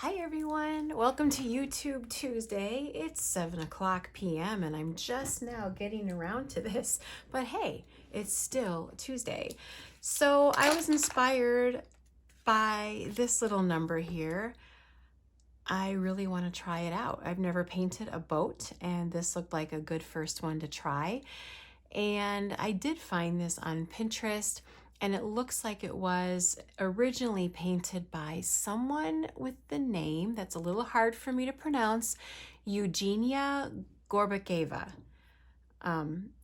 Hi everyone, welcome to YouTube Tuesday. It's 7 o'clock p.m. and I'm just now getting around to this, but hey, it's still Tuesday. So I was inspired by this little number here. I really want to try it out. I've never painted a boat and this looked like a good first one to try. And I did find this on Pinterest, and it looks like it was originally painted by someone with the name that's a little hard for me to pronounce, Eugenia Gorbacheva.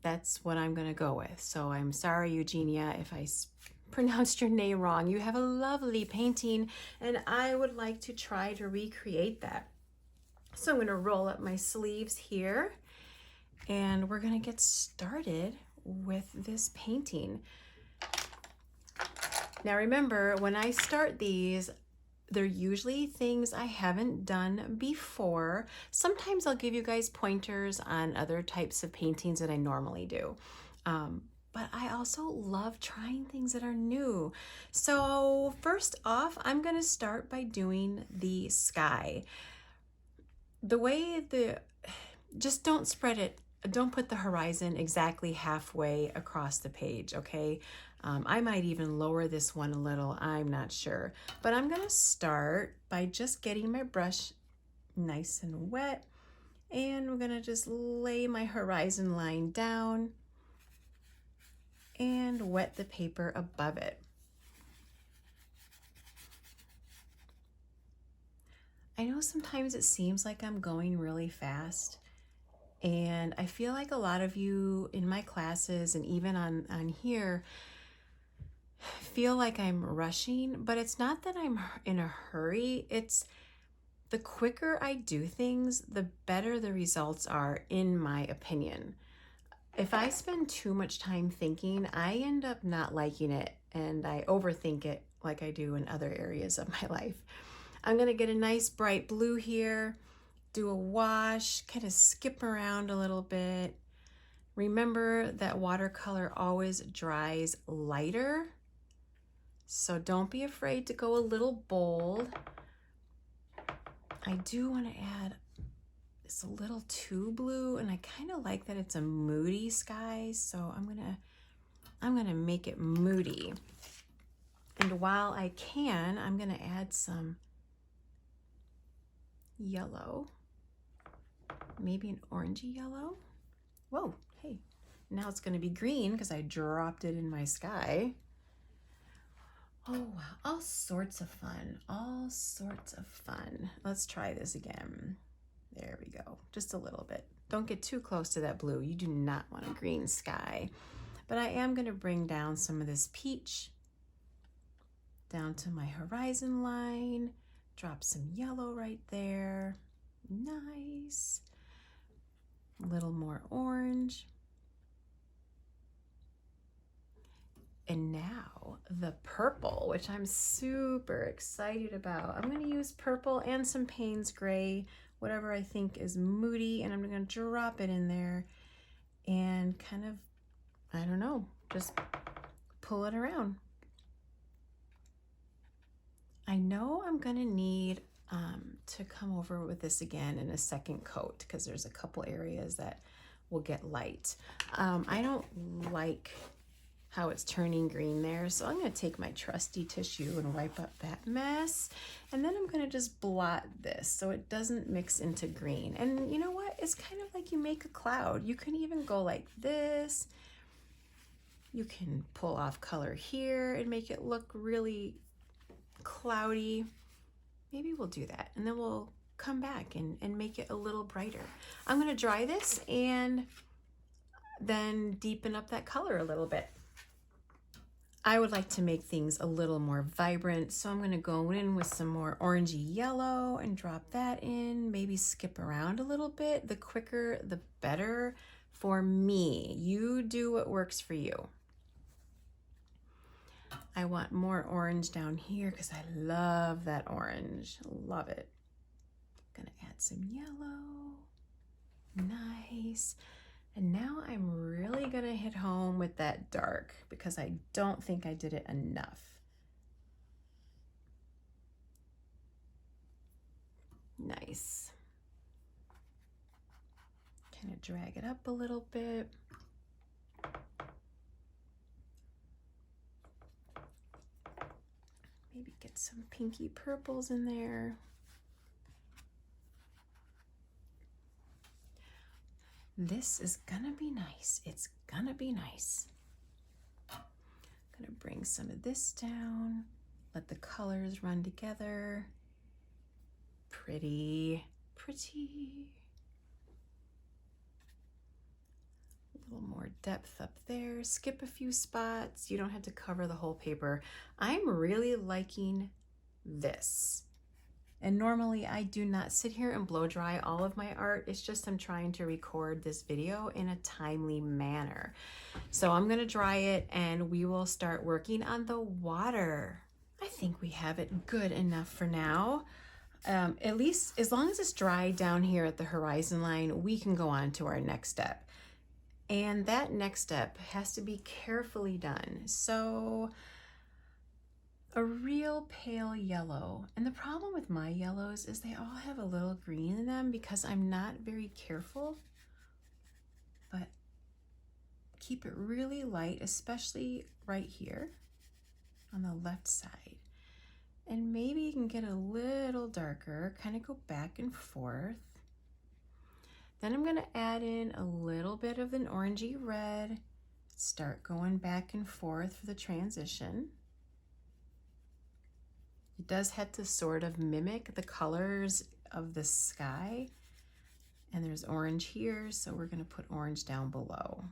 That's what I'm going to go with. So I'm sorry, Eugenia, if I pronounced your name wrong. You have a lovely painting, and I would like to try to recreate that. So I'm going to roll up my sleeves here, and we're going to get started with this painting. Now remember, when I start these, they're usually things I haven't done before. Sometimes I'll give you guys pointers on other types of paintings that I normally do. But I also love trying things that are new. So first off, I'm going to start by doing the sky. Just don't spread it. Don't put the horizon exactly halfway across the page, okay? I might even lower this one a little, I'm not sure. But I'm gonna start by just getting my brush nice and wet, and we're gonna just lay my horizon line down and wet the paper above it. I know sometimes it seems like I'm going really fast, and I feel like a lot of you in my classes and even on here feel like I'm rushing, but it's not that I'm in a hurry. It's the quicker I do things, the better the results are, in my opinion. If I spend too much time thinking, I end up not liking it and I overthink it like I do in other areas of my life. I'm going to get a nice bright blue here, do a wash, kind of skip around a little bit. Remember that watercolor always dries lighter, so don't be afraid to go a little bold. I do want to add this a little too blue, and I kind of like that it's a moody sky, so I'm gonna make it moody. And while I can, I'm gonna add some yellow, maybe an orangey yellow. Whoa, hey, now it's gonna be green because I dropped it in my sky. Oh wow, all sorts of fun, all sorts of fun. Let's try this again. There we go, just a little bit. Don't get too close to that blue. You do not want a green sky. But I am gonna bring down some of this peach down to my horizon line, drop some yellow right there. Nice. A little more orange. And now the purple, which I'm super excited about. I'm going to use purple and some Payne's gray, whatever I think is moody, and I'm going to drop it in there and kind of, I don't know, just pull it around. I know I'm going to need to come over with this again in a second coat because there's a couple areas that will get light. I don't like how it's turning green there. So I'm going to take my trusty tissue and wipe up that mess. And then I'm going to just blot this so it doesn't mix into green. And you know what? It's kind of like you make a cloud. You can even go like this. You can pull off color here and make it look really cloudy. Maybe we'll do that. And then we'll come back and make it a little brighter. I'm going to dry this and then deepen up that color a little bit. I would like to make things a little more vibrant, so I'm going to go in with some more orangey yellow and drop that in, maybe skip around a little bit. The quicker, the better for me. You do what works for you. I want more orange down here because I love that orange. Love it. I'm going to add some yellow. Nice. And now I'm really gonna hit home with that dark because I don't think I did it enough. Nice. Kind of drag it up a little bit. Maybe get some pinky purples in there. This is gonna be nice. It's gonna be nice. I'm gonna bring some of this down. Let the colors run together. Pretty, pretty. A little more depth up there. Skip a few spots. You don't have to cover the whole paper. I'm really liking this. And normally I do not sit here and blow dry all of my art. It's just I'm trying to record this video in a timely manner. So I'm gonna dry it and we will start working on the water. I think we have it good enough for now. At least as long as it's dry down here at the horizon line, we can go on to our next step. And that next step has to be carefully done. So a real pale yellow. And the problem with my yellows is they all have a little green in them because I'm not very careful. But keep it really light, especially right here on the left side. And maybe you can get a little darker, kind of go back and forth. Then I'm gonna add in a little bit of an orangey red, start going back and forth for the transition. It does have to sort of mimic the colors of the sky. And there's orange here, so we're gonna put orange down below.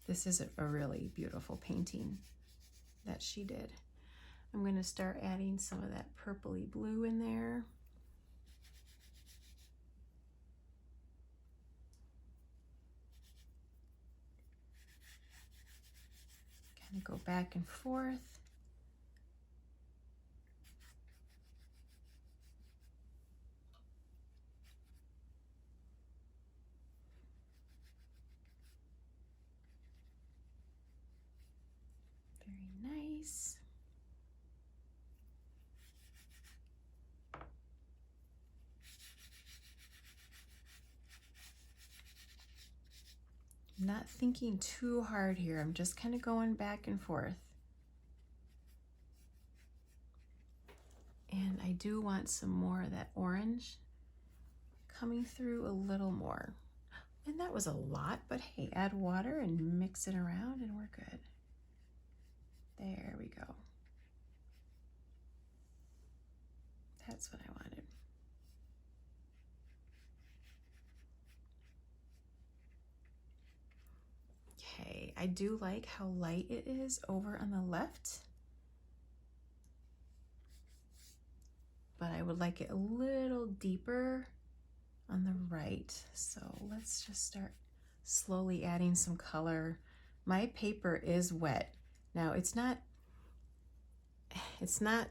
This is a really beautiful painting that she did. I'm going to start adding some of that purpley blue in there. Kind of go back and forth. Very nice. I'm not thinking too hard here. I'm just kind of going back and forth. And I do want some more of that orange coming through a little more. And that was a lot, but hey, add water and mix it around and we're good. There we go. That's what I wanted. Okay, I do like how light it is over on the left, but I would like it a little deeper on the right. So let's just start slowly adding some color. My paper is wet. Now it's not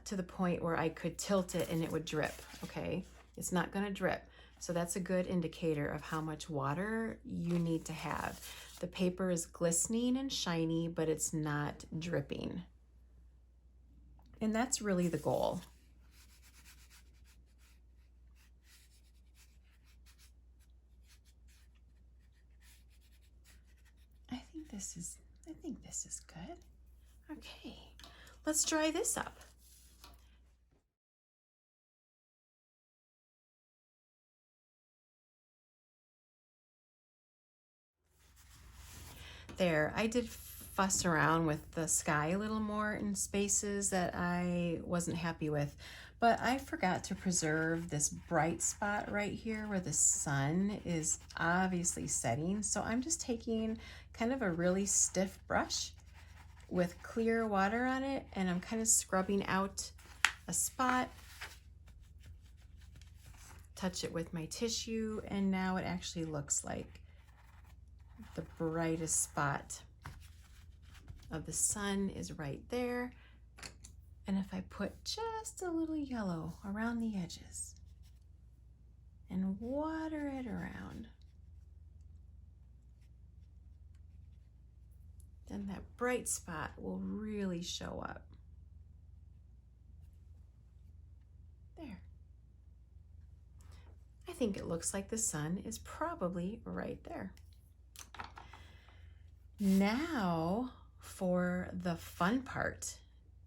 to the point where I could tilt it and it would drip, okay? It's not gonna drip. So that's a good indicator of how much water you need to have. The paper is glistening and shiny, but it's not dripping. And that's really the goal. I think this is good. Okay, let's dry this up. There, I did fuss around with the sky a little more in spaces that I wasn't happy with, but I forgot to preserve this bright spot right here where the sun is obviously setting. So I'm just taking kind of a really stiff brush with clear water on it, and I'm kind of scrubbing out a spot, touch it with my tissue, and now it actually looks like the brightest spot of the sun is right there. And if I put just a little yellow around the edges and water it around, then that bright spot will really show up. I think it looks like the sun is probably right there. Now for the fun part,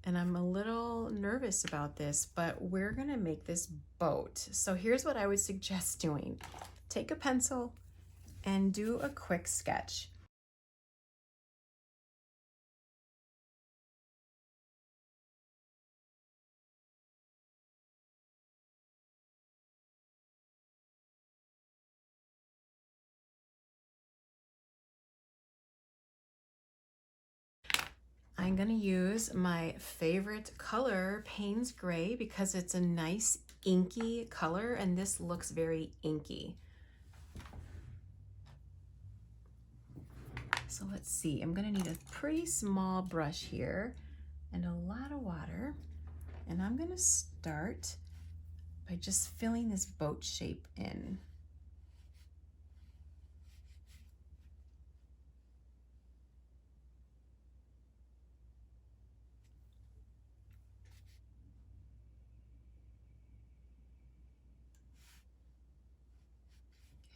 and I'm a little nervous about this, but we're gonna make this boat. So here's what I would suggest doing. Take a pencil and do a quick sketch. I'm gonna use my favorite color, Payne's Gray, because it's a nice inky color and this looks very inky. So let's see, I'm gonna need a pretty small brush here and a lot of water. And I'm gonna start by just filling this boat shape in.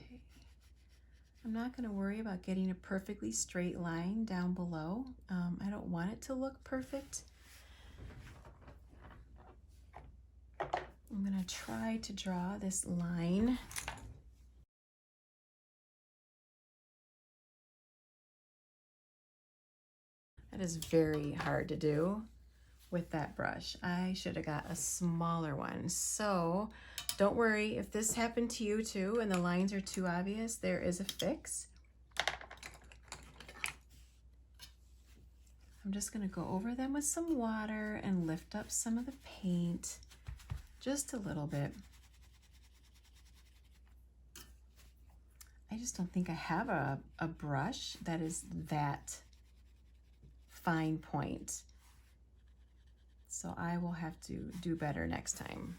Okay. I'm not gonna worry about getting a perfectly straight line down below. I don't want it to look perfect. I'm gonna try to draw this line. That is very hard to do with that brush. I should have got a smaller one. So don't worry if this happened to you too and the lines are too obvious, there is a fix. I'm just gonna go over them with some water and lift up some of the paint just a little bit. I just don't think I have a brush that is that fine point. So I will have to do better next time.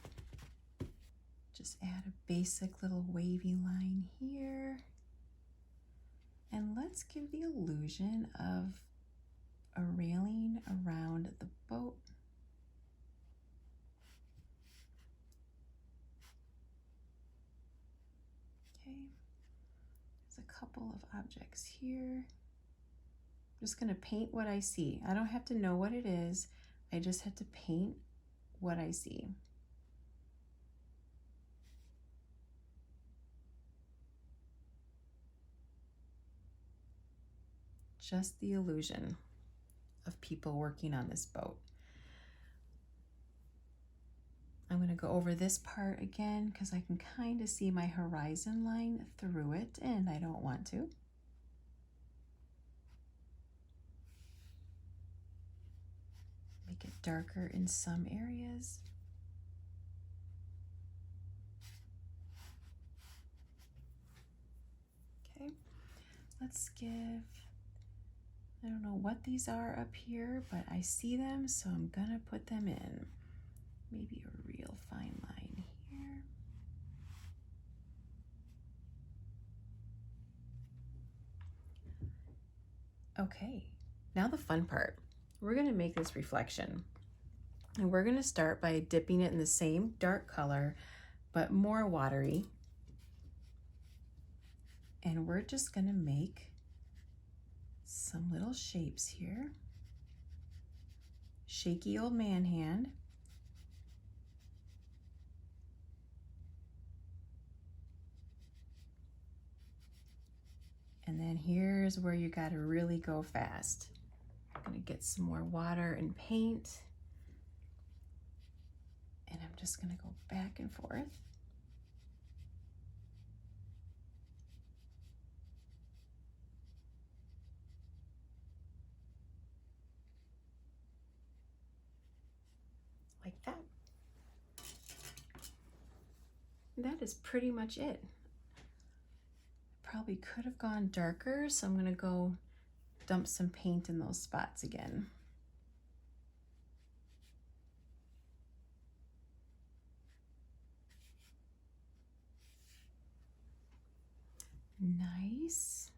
Just add a basic little wavy line here. And let's give the illusion of a railing around the boat. Okay, there's a couple of objects here. I'm just gonna paint what I see. I don't have to know what it is. I just have to paint what I see. Just the illusion of people working on this boat. I'm going to go over this part again because I can kind of see my horizon line through it and I don't want to. Make it darker in some areas. Okay, let's give, I don't know what these are up here, but I see them, so I'm gonna put them in. Maybe a real fine line here. Okay, now the fun part. We're gonna make this reflection. And we're gonna start by dipping it in the same dark color, but more watery. And we're just gonna make some little shapes here. Shaky old man hand. And then here's where you gotta really go fast. I'm gonna get some more water and paint. And I'm just gonna go back and forth. Like that. That is pretty much it. Probably could have gone darker, so I'm gonna go dump some paint in those spots again. Nice.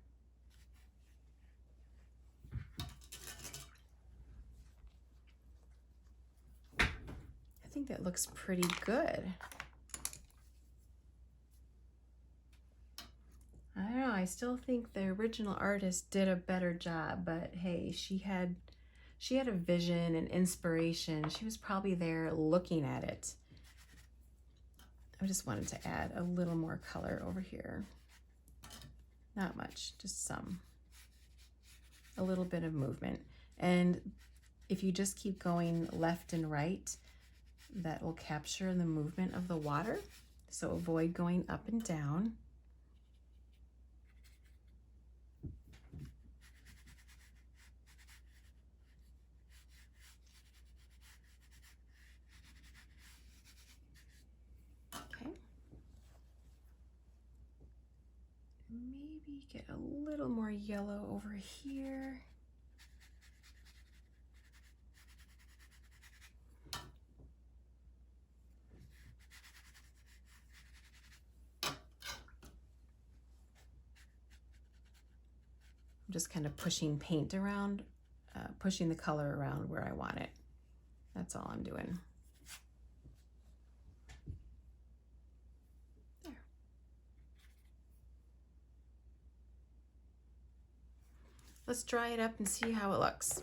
I think that looks pretty good. still think the original artist did a better job, but hey, she had a vision and inspiration. She was probably there looking at it. I just wanted to add a little more color over here. Not much, just some. A little bit of movement. And if you just keep going left and right, that will capture the movement of the water. So avoid going up and down. Okay. Maybe get a little more yellow over here. I'm just kind of pushing paint around, pushing the color around where I want it. That's all I'm doing. There. Let's dry it up and see how it looks.